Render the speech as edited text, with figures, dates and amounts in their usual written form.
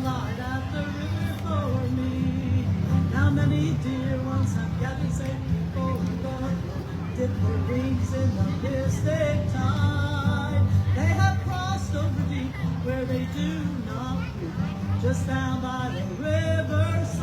light at the river for me. How many dear ones have gathered safely for the Lord, dip their wings in the mystic tide. They have crossed over deep where they do not weep, just down by the river's